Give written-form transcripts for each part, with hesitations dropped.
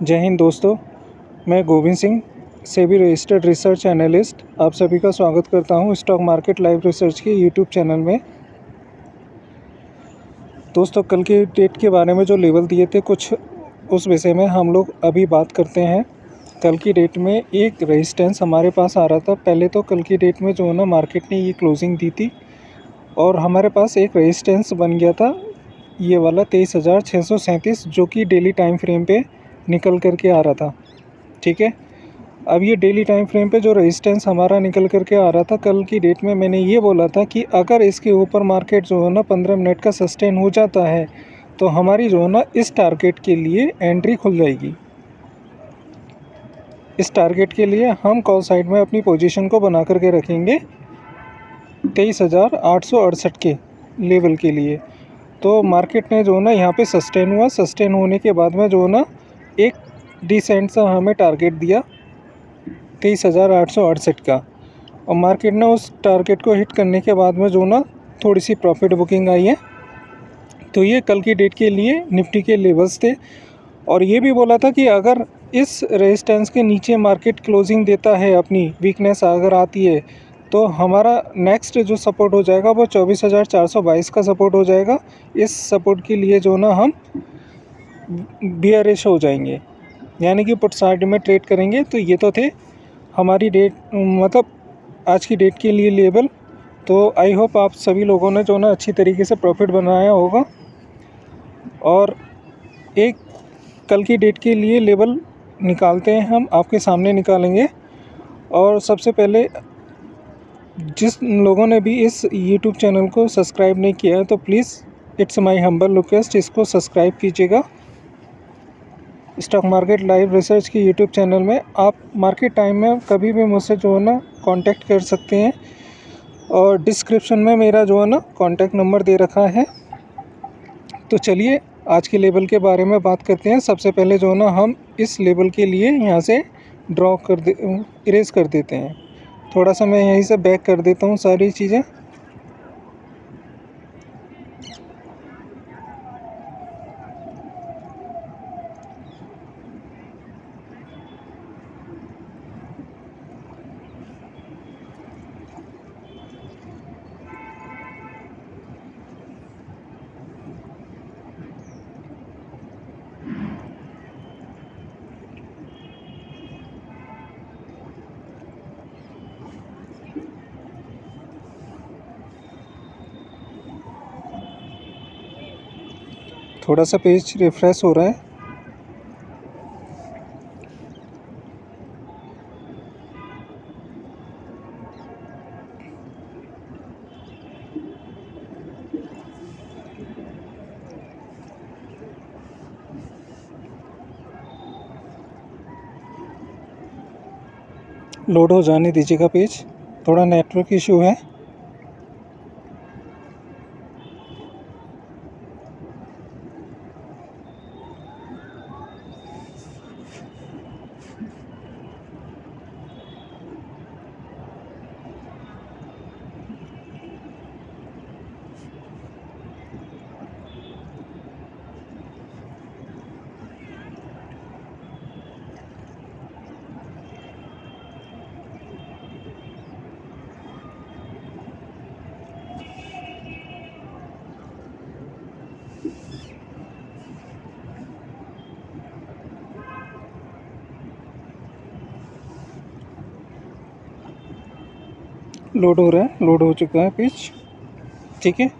जय हिंद दोस्तों, मैं Govind Singh, SEBI registered research analyst आप सभी का स्वागत करता हूं स्टॉक मार्केट लाइव रिसर्च के यूट्यूब चैनल में। दोस्तों, कल के डेट के बारे में जो लेवल दिए थे कुछ उस विषय में हम लोग अभी बात करते हैं। कल की डेट में एक रेजिस्टेंस हमारे पास आ रहा था। पहले तो कल की डेट में जो है ना मार्केट ने ये क्लोजिंग दी थी और हमारे पास एक रेजिस्टेंस बन गया था, ये वाला 23,637, जो कि डेली टाइम फ्रेम पे निकल करके आ रहा था। ठीक है, अब ये डेली टाइम फ्रेम पे जो रेजिस्टेंस हमारा निकल करके आ रहा था, कल की डेट में मैंने ये बोला था कि अगर इसके ऊपर मार्केट जो है ना 15 मिनट का सस्टेन हो जाता है तो हमारी जो है ना इस टारगेट के लिए एंट्री खुल जाएगी। इस टारगेट के लिए हम कॉल साइड में अपनी पोजीशन को बना करके रखेंगे 23,868 के लेवल के लिए। तो मार्केट ने जो है ना यहाँ पे सस्टेन हुआ। सस्टेन होने के बाद में जो है ना एक डिसेंट सा हमें टारगेट दिया 23,868 का, और मार्केट ने उस टारगेट को हिट करने के बाद में जो ना थोड़ी सी प्रॉफिट बुकिंग आई है। तो ये कल की डेट के लिए निफ्टी के लेवल्स थे। और ये भी बोला था कि अगर इस रेजिस्टेंस के नीचे मार्केट क्लोजिंग देता है, अपनी वीकनेस अगर आती है, तो हमारा नेक्स्ट जो सपोर्ट हो जाएगा वो 24,422 का सपोर्ट हो जाएगा। इस सपोर्ट के लिए जो ना हम बियरिश हो जाएंगे, यानी कि पुट साइड में ट्रेड करेंगे। तो ये तो थे हमारी डेट, मतलब आज की डेट के लिए लेवल। तो आई होप आप सभी लोगों ने जो ना अच्छी तरीके से प्रॉफिट बनाया होगा। और एक कल की डेट के लिए लेवल निकालते हैं, हम आपके सामने निकालेंगे। और सबसे पहले जिस लोगों ने भी इस यूट्यूब चैनल को सब्सक्राइब नहीं किया है तो please it's my humble request, इसको सब्सक्राइब कीजिएगा। स्टॉक मार्केट लाइव रिसर्च की यूट्यूब चैनल में आप मार्केट टाइम में कभी भी मुझसे जो है ना कांटेक्ट कर सकते हैं, और डिस्क्रिप्शन में मेरा जो है ना कांटेक्ट नंबर दे रखा है। तो चलिए आज के लेवल के बारे में बात करते हैं। सबसे पहले जो है ना हम इस लेवल के लिए यहाँ से ड्रॉ कर इरेज कर देते हैं। थोड़ा सा मैं यहीं से बैक कर देता हूँ सारी चीज़ें। थोड़ा सा पेज रिफ्रेश हो रहा है। लोड हो जाने दीजिएगा पेज, थोड़ा नेटवर्क इशू है। लोड हो रहा है, लोड हो चुका है पेज। ठीक है,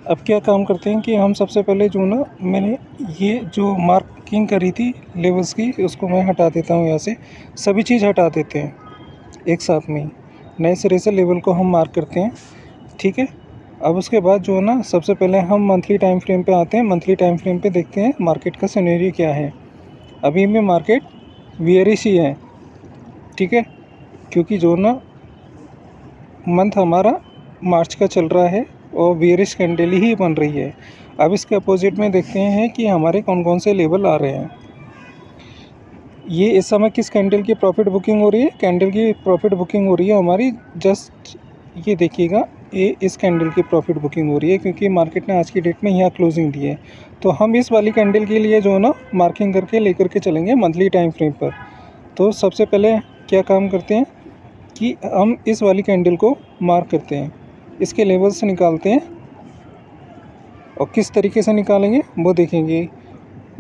अब क्या काम करते हैं कि हम सबसे पहले जो ना मैंने ये जो मार्किंग करी थी लेवल्स की, उसको मैं हटा देता हूँ यहाँ से। सभी चीज़ हटा देते हैं एक साथ में ही, नए सिरे से लेवल को हम मार्क करते हैं। ठीक है, अब उसके बाद जो है ना सबसे पहले हम मंथली टाइम फ्रेम पे आते हैं। मंथली टाइम फ्रेम पे देखते हैं मार्केट का सिनेरियो क्या है। अभी में मार्केट बियरिश ही है। ठीक है, क्योंकि जो ना मंथ हमारा मार्च का चल रहा है और बियरिश कैंडल ही बन रही है। अब इसके अपोजिट में देखते हैं कि हमारे कौन कौन से लेवल आ रहे हैं। ये इस समय किस कैंडल की प्रॉफिट बुकिंग हो रही है? कैंडल की प्रॉफिट बुकिंग हो रही है हमारी, जस्ट ये देखिएगा, ये इस कैंडल की प्रॉफिट बुकिंग हो रही है, क्योंकि मार्केट ने आज की डेट में यहाँ क्लोजिंग दी है। तो हम इस वाली कैंडल के लिए जो है ना मार्किंग करके लेकर के चलेंगे मंथली टाइम फ्रेम पर। तो सबसे पहले क्या काम करते हैं कि हम इस वाली कैंडल को मार्क करते हैं, इसके लेवल्स निकालते हैं, और किस तरीके से निकालेंगे वो देखेंगे।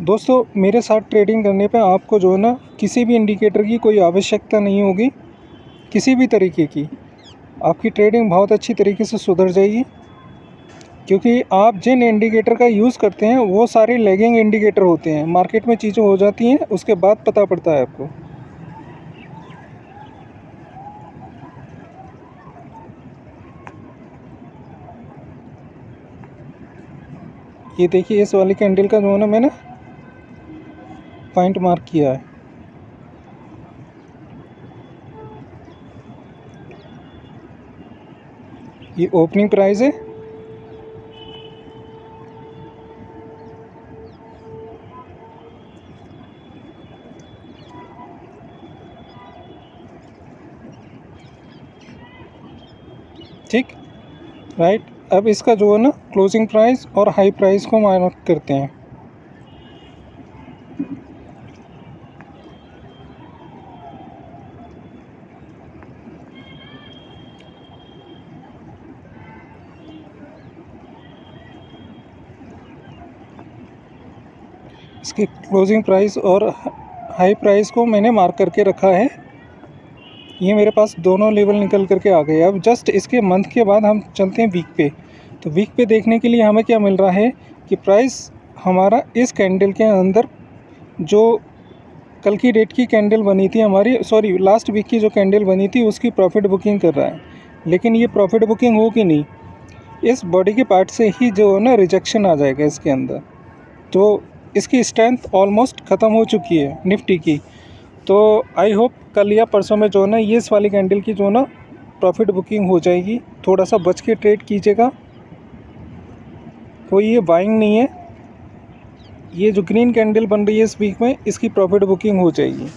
दोस्तों, मेरे साथ ट्रेडिंग करने पे आपको जो है ना किसी भी इंडिकेटर की कोई आवश्यकता नहीं होगी, किसी भी तरीके की। आपकी ट्रेडिंग बहुत अच्छी तरीके से सुधर जाएगी, क्योंकि आप जिन इंडिकेटर का यूज़ करते हैं वो सारे लैगिंग इंडिकेटर होते हैं। मार्केट में चीज़ें हो जाती हैं, उसके बाद पता पड़ता है आपको। ये देखिए, इस वाली कैंडल का जो है ना मैंने पॉइंट मार्क किया है। ये ओपनिंग प्राइस है, ठीक, राइट। अब इसका जो है ना क्लोजिंग प्राइस और हाई प्राइस को मार्क करते हैं। इसकी क्लोजिंग प्राइस और हाई प्राइस को मैंने मार्क करके रखा है। ये मेरे पास दोनों लेवल निकल करके आ गए। अब जस्ट इसके मंथ के बाद हम चलते हैं वीक पे। तो वीक पे देखने के लिए हमें क्या मिल रहा है कि प्राइस हमारा इस कैंडल के अंदर जो कल की डेट की कैंडल बनी थी हमारी, सॉरी लास्ट वीक की जो कैंडल बनी थी उसकी प्रॉफिट बुकिंग कर रहा है। लेकिन ये प्रॉफिट बुकिंग हो कि नहीं, इस बॉडी के पार्ट से ही जो है ना रिजेक्शन आ जाएगा इसके अंदर। तो इसकी स्ट्रेंथ ऑलमोस्ट ख़त्म हो चुकी है निफ्टी की। तो आई होप कल या परसों में जो है ना ये इस वाली कैंडल की जो है ना प्रॉफिट बुकिंग हो जाएगी। थोड़ा सा बच के ट्रेड कीजिएगा, कोई ये बाइंग नहीं है। ये जो ग्रीन कैंडल बन रही है इस वीक में, इसकी प्रॉफिट बुकिंग हो जाएगी।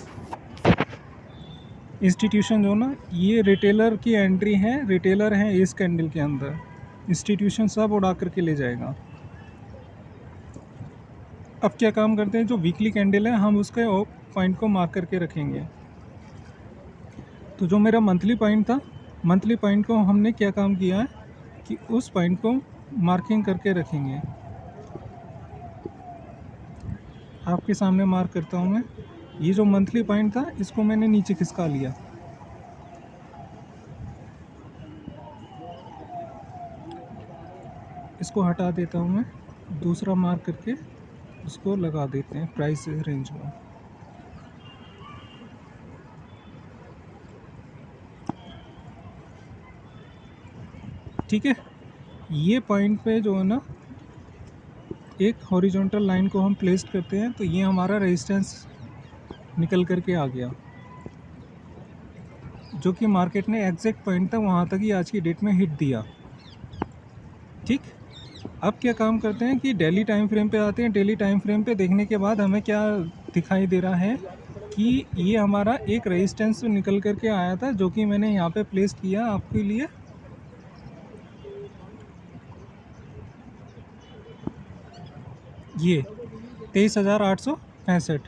इंस्टीट्यूशन जो ना, ये रिटेलर की एंट्री है, रिटेलर हैं इस कैंडल के अंदर। इंस्टीट्यूशन सब उड़ा करके ले जाएगा। अब क्या काम करते हैं, जो वीकली कैंडल है हम उसके पॉइंट को मार्क करके रखेंगे। तो जो मेरा मंथली पॉइंट था, मंथली पॉइंट को हमने क्या काम किया है कि उस पॉइंट को मार्किंग करके रखेंगे। आपके सामने मार्क करता हूँ मैं। ये जो मंथली पॉइंट था इसको मैंने नीचे खिसका लिया। इसको हटा देता हूँ मैं, दूसरा मार्क करके उसको लगा देते हैं प्राइस रेंज में। ठीक है, ये पॉइंट पे जो है ना एक हॉरिजॉन्टल लाइन को हम प्लेस करते हैं, तो ये हमारा रेजिस्टेंस निकल करके आ गया, जो कि मार्केट ने एग्जैक्ट पॉइंट था वहाँ तक ही आज की डेट में हिट दिया। ठीक, अब क्या काम करते हैं कि डेली टाइम फ्रेम पे आते हैं। डेली टाइम फ्रेम पे देखने के बाद हमें क्या दिखाई दे रहा है कि ये हमारा एक रेजिस्टेंस निकल करके आया था, जो कि मैंने यहाँ पे प्लेस किया आपके लिए। ये 23,865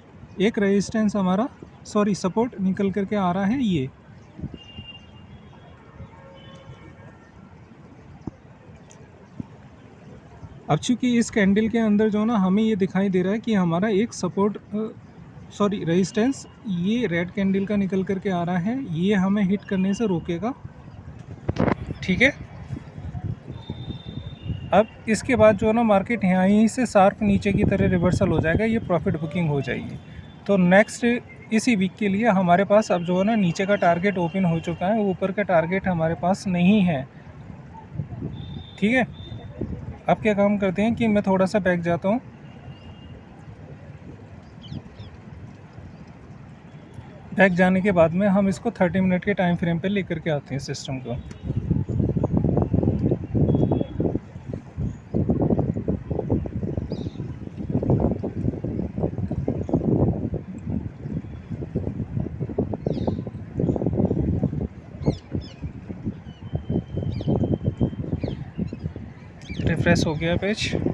एक रेजिस्टेंस हमारा, सॉरी सपोर्ट निकल करके आ रहा है ये। अब चूँकि इस कैंडल के अंदर जो ना हमें ये दिखाई दे रहा है कि हमारा एक सपोर्ट, सॉरी रेजिस्टेंस, ये रेड कैंडल का निकल करके आ रहा है, ये हमें हिट करने से रोकेगा। ठीक है, अब इसके बाद जो है ना मार्केट यहीं से शार्प नीचे की तरह रिवर्सल हो जाएगा, ये प्रॉफिट बुकिंग हो जाएगी। तो नेक्स्ट इसी वीक के लिए हमारे पास अब जो है ना नीचे का टारगेट ओपन हो चुका है, ऊपर का टारगेट हमारे पास नहीं है। ठीक है, अब क्या काम करते हैं कि मैं थोड़ा सा बैक जाता हूँ। बैक जाने के बाद में हम इसको 30 मिनट के टाइम फ्रेम पे लेकर के आते हैं सिस्टम को। रिफ़्रेश हो गया पेज।